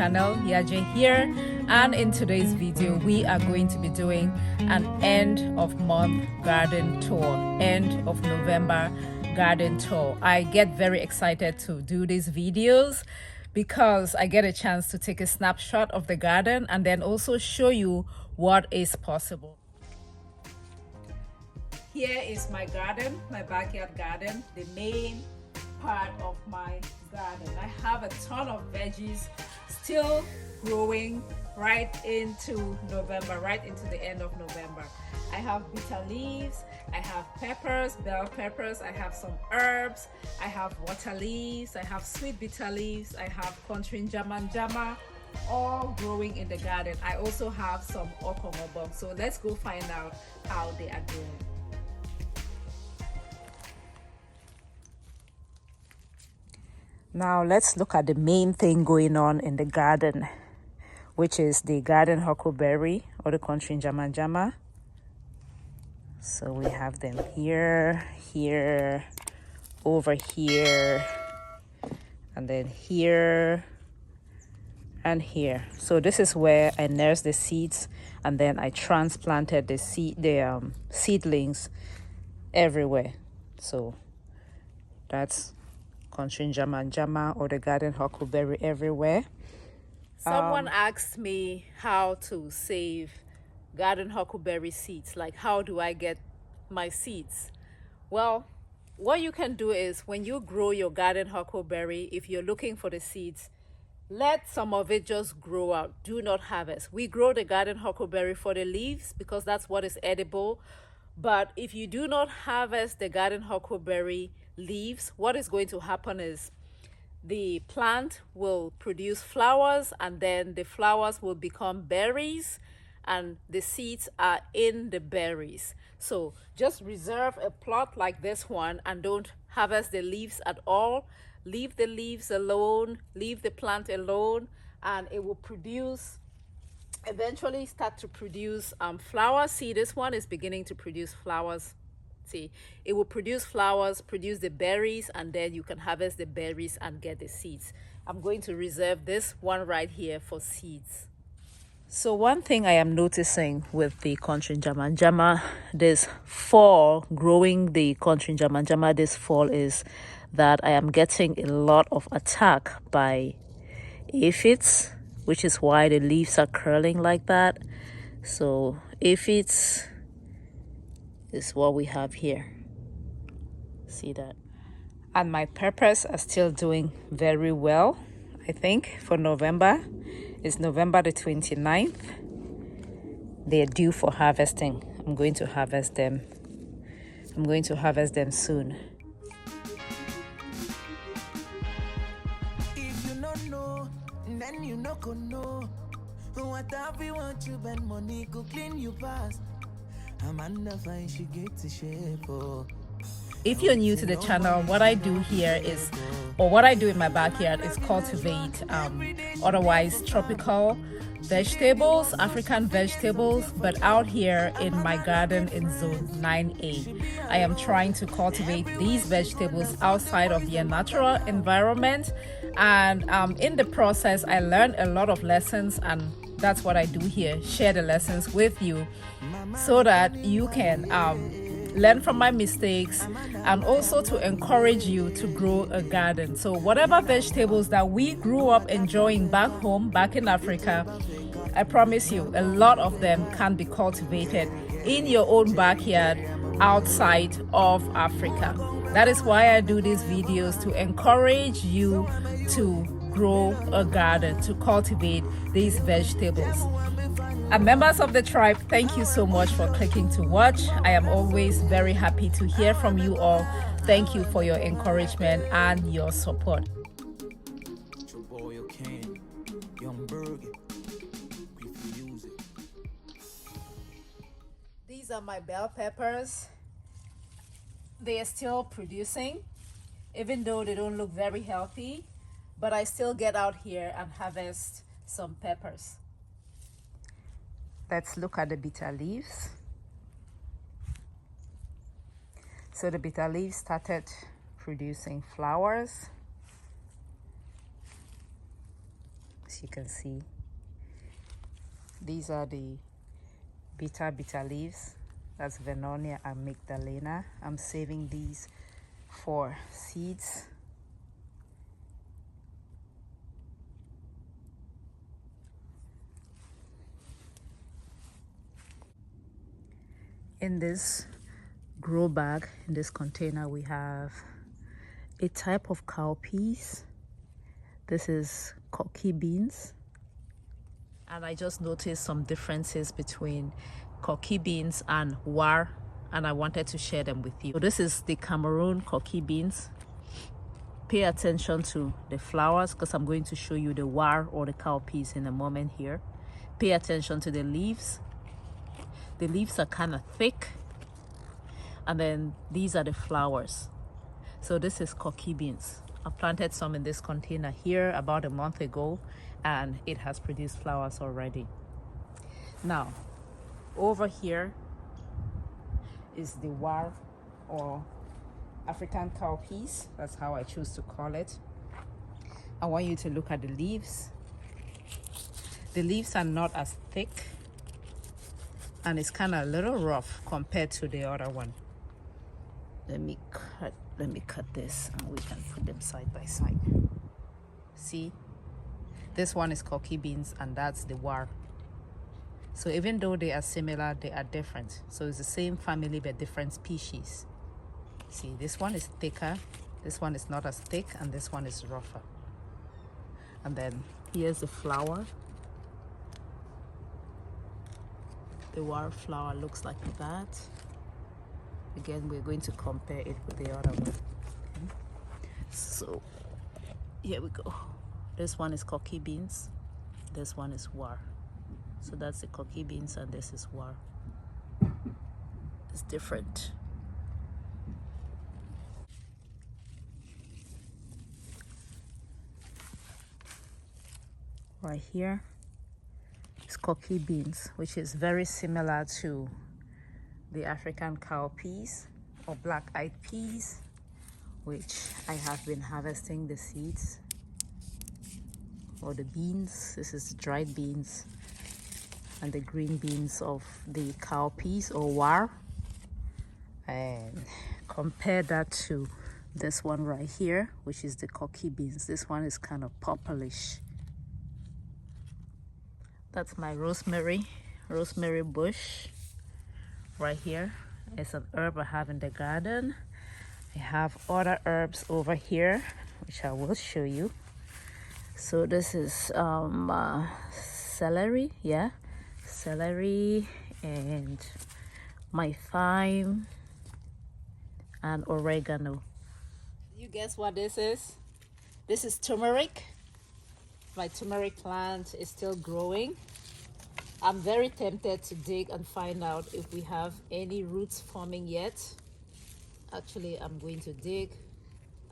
channel. Yaje here, and in today's video we are going to be doing an end of month garden tour, end of November garden tour. I get very excited to do these videos because I get a chance to take a snapshot of the garden and then also show you what is possible. Here is my garden, my backyard garden, the main part of my garden. I have a ton of veggies still growing right into November, right into the end of November. I have bitter leaves, I have peppers, bell peppers, I have some herbs, I have water leaves, I have sweet bitter leaves, I have country njama, all growing in the garden. I also have some okong obong. So let's go find out how they are doing. Now let's look at the main thing going on in the garden, which is the garden huckleberry or the country njama. So we have them here, here, over here, and then here and here. So this is where I nursed the seeds, and then I transplanted the seedlings everywhere. So that's country njama or the garden huckleberry everywhere. Someone asked me how to save garden huckleberry seeds, like how do I get my seeds? Well, what you can do is when you grow your garden huckleberry, if you're looking for the seeds, let some of it just grow out. Do not harvest. We grow the garden huckleberry for the leaves because that's what is edible. But if you do not harvest the garden huckleberry leaves, what is going to happen is the plant will produce flowers, and then the flowers will become berries, and the seeds are in the berries. So just reserve a plot like this one and don't harvest the leaves at all. Leave the leaves alone, leave the plant alone, and it will produce, eventually start to produce flowers. See, this one is beginning to produce flowers. See, it will produce flowers, produce the berries, and then you can harvest the berries and get the seeds. I'm going to reserve this one right here for seeds. So one thing I am noticing with the country njama this fall, growing the country njama this fall, is that I am getting a lot of attack by aphids, which is why the leaves are curling like that. So aphids is what we have here. See that? And my peppers are still doing very well, I think, for November. It's November the 29th. They're due for harvesting. I'm going to harvest them. I'm going to harvest them soon. If you don't know, then you no go know. Whatever you want, you spend money, go clean you past. Amanda find she get to shape. If you're new to the channel, what I do here is, or what I do in my backyard is cultivate otherwise tropical vegetables, African vegetables, but out here in my garden in zone 9A, I am trying to cultivate these vegetables outside of their natural environment. And in the process, I learned a lot of lessons, and that's what I do here, share the lessons with you so that you can learn from my mistakes and also to encourage you to grow a garden. So whatever vegetables that we grew up enjoying back home, back in Africa, I promise you a lot of them can be cultivated in your own backyard outside of Africa. That is why I do these videos, to encourage you to grow a garden, to cultivate these vegetables. And members of the tribe, thank you so much for clicking to watch. I am always very happy to hear from you all. Thank you for your encouragement and your support. These are my bell peppers. They are still producing, even though they don't look very healthy, but I still get out here and harvest some peppers. Let's look at the bitter leaves. So the bitter leaves started producing flowers. as you can see. These are the bitter leaves. That's Vernonia and Magdalena. I'm saving these for seeds. In this grow bag, in this container, we have a type of cowpeas. This is cocky beans. And I just noticed some differences between cocky beans and war, and I wanted to share them with you. So this is the Cameroon cocky beans. Pay attention to the flowers because I'm going to show you the war or the cowpeas in a moment here. Pay attention to the leaves. The leaves are kind of thick, and then these are the flowers. So this is cocky beans. I planted some in this container here about a month ago, and it has produced flowers already. Now, over here is the war or African cowpeas. That's how I choose to call it. I want you to look at the leaves. The leaves are not as thick, and it's kind of a little rough compared to the other one. Let me cut this and we can put them side by side. See, this one is cocky beans and that's the war. So even though they are similar, they are different. So it's the same family but different species. See, this one is thicker, this one is not as thick, and this one is rougher. And then here's the flower. The war flower looks like that. Again, we're going to compare it with the other one. Okay. So here we go. This one is cocky beans, this one is war. So that's the cocky beans and this is war. It's different. Right here is cocky beans, which is very similar to the African cowpeas or black-eyed peas, which I have been harvesting the seeds or the beans. This is the dried beans and the green beans of the cowpeas or war, and compare that to this one right here, which is the cocky beans. This one is kind of purplish. That's my rosemary bush right here. It's an herb I have in the garden. I have other herbs over here which I will show you. So this is celery, celery, and my thyme and oregano. You guess what this is? This is turmeric. My turmeric plant is still growing. I'm very tempted to dig and find out if we have any roots forming yet. Actually, I'm going to dig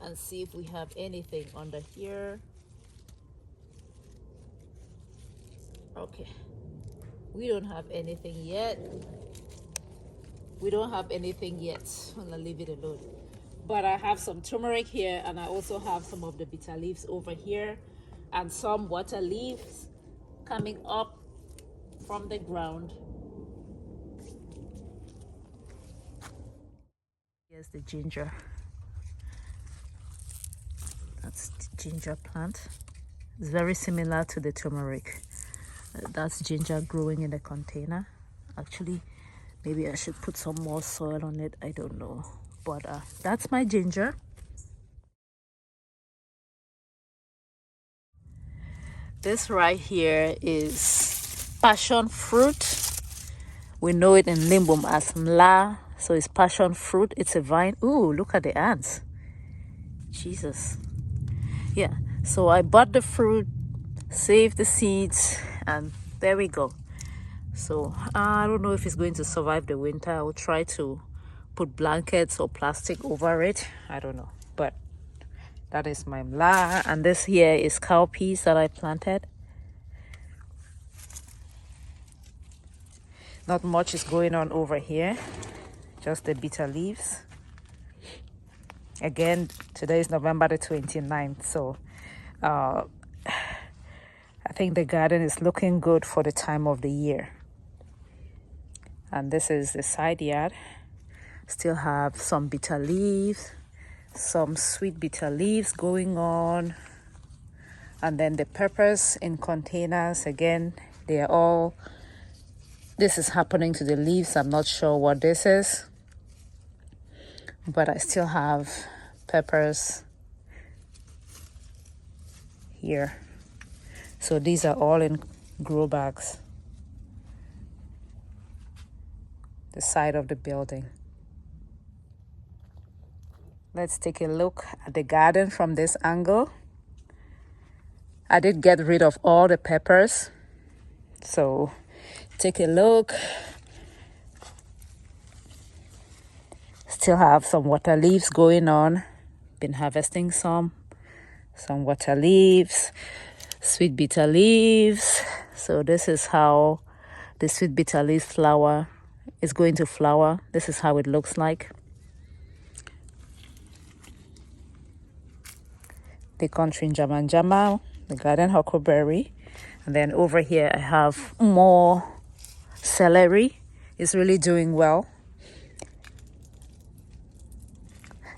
and see if we have anything under here. Okay, we don't have anything yet. I'm gonna leave it alone. But I have some turmeric here, and I also have some of the bitter leaves over here, and some water leaves coming up from the ground. Here's the ginger. That's the ginger plant. It's very similar to the turmeric. That's ginger growing in the container. Actually, maybe I should put some more soil on it. I don't know. But that's my ginger. This right here is passion fruit. We know it in Limbum as mla. So it's passion fruit. It's a vine. Ooh, look at the ants. Jesus. Yeah. So I bought the fruit, saved the seeds, and there we go. So I don't know if it's going to survive the winter. I will try to put blankets or plastic over it. I don't know. But that is my mla. And this here is cowpeas that I planted. Not much is going on over here. Just the bitter leaves. Again, today is November the 29th. So I I think the garden is looking good for the time of the year. And this is the side yard. Still have some bitter leaves, some sweet bitter leaves going on. And then the peppers in containers, again, they are all, this is happening to the leaves. I'm not sure what this is, but I still have peppers here. So these are all in grow bags. The side of the building. Let's take a look at the garden from this angle. I did get rid of all the peppers. So take a look. Still have some water leaves going on. Been harvesting some water leaves, sweet bitter leaves. So this is how the sweet bitter leaf flower is going to flower. This is how it looks like. The country njama, the garden huckleberry. And then over here I have more celery. It's really doing well.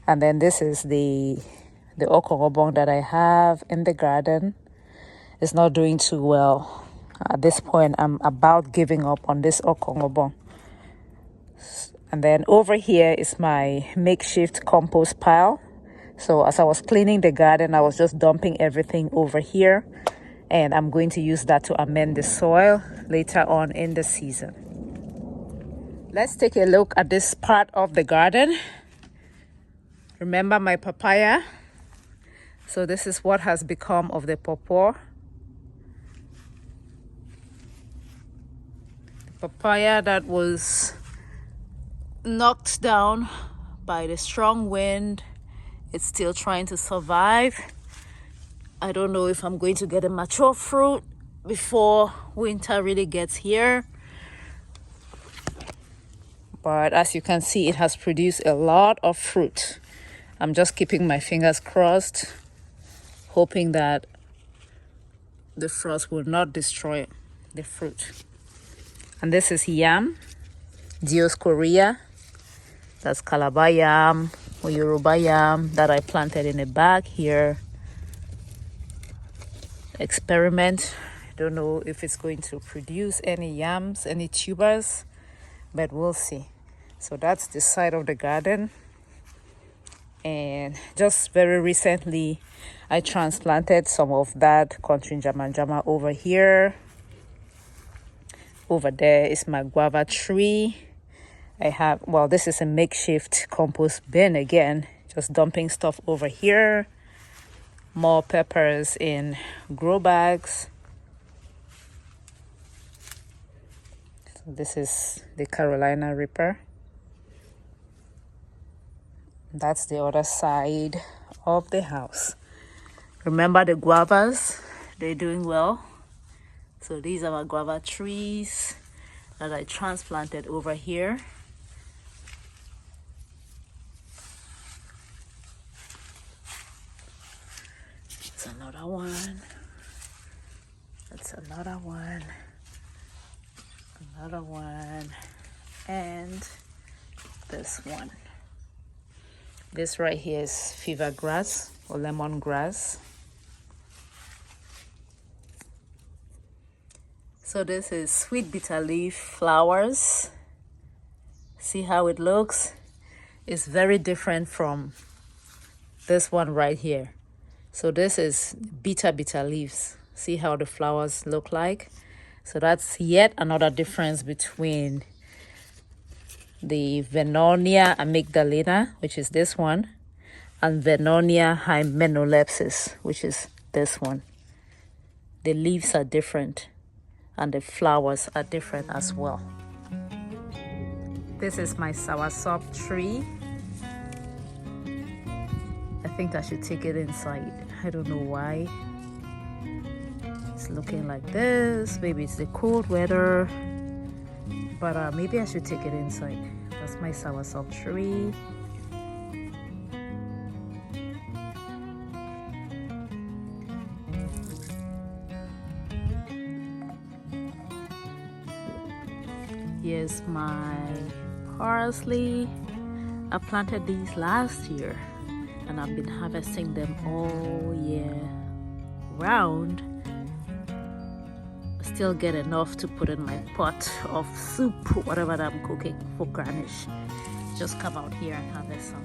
And then this is the okong that I have in the garden. It's not doing too well. At this point, I'm about giving up on this okong. And then over here is my makeshift compost pile. So as I was cleaning the garden, I was just dumping everything over here. And I'm going to use that to amend the soil later on in the season. Let's take a look at this part of the garden. Remember my papaya? So this is what has become of the pawpaw. The papaya that was knocked down by the strong wind. It's still trying to survive. I don't know if I'm going to get a mature fruit before winter really gets here. But as you can see, it has produced a lot of fruit. I'm just keeping my fingers crossed, hoping that the frost will not destroy the fruit. And this is yam, Dioscorea. That's Calabar yam or Yoruba yam that I planted in a bag here. Experiment. I don't know if it's going to produce any yams, any tubers, but we'll see. So that's the side of the garden. And just very recently, I transplanted some of that country njama over here. Over there is my guava tree. I have, well, this is a makeshift compost bin again, just dumping stuff over here. More peppers in grow bags. So this is the Carolina Reaper. That's the other side of the house. Remember the guavas? They're doing well. So these are my guava trees that I transplanted over here. That's another one. That's another one. Another one. And this one. This right here is fever grass or lemongrass. So this is sweet bitter leaf flowers. See how it looks? It's very different from this one right here. So this is bitter leaves. See how the flowers look like? So that's yet another difference between the Vernonia amygdalina, which is this one, and Vernonia hymenolepsis, which is this one. The leaves are different and the flowers are different as well. This is my soursop tree. I think I should take it inside. I don't know why. It's looking like this. Maybe it's the cold weather. But maybe I should take it inside. That's my soursop tree. is my parsley. I planted these last year and I've been harvesting them all year round. Still get enough to put in my pot of soup, whatever that I'm cooking for garnish. Just come out here and harvest some.